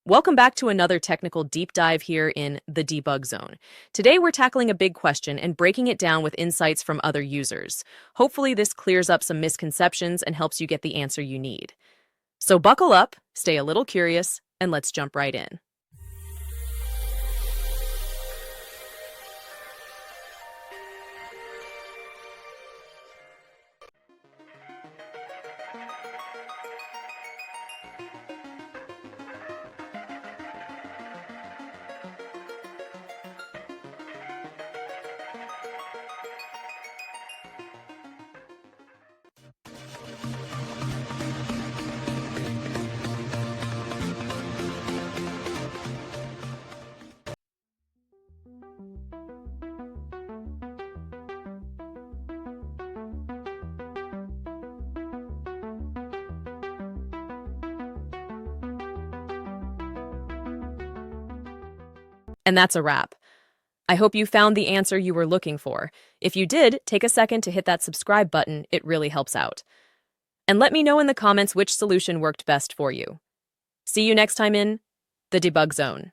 Welcome back to another technical deep dive here in the debug zone. Today we're tackling a big question and breaking it down with insights from other users. Hopefully this clears up some misconceptions and helps you get the answer you need. So buckle up, stay a little curious, and let's jump right in. And that's a wrap. I hope you found the answer you were looking for. If you did, take a second to hit that subscribe button. It really helps out. And let me know in the comments which solution worked best for you. See you next time in the debug zone.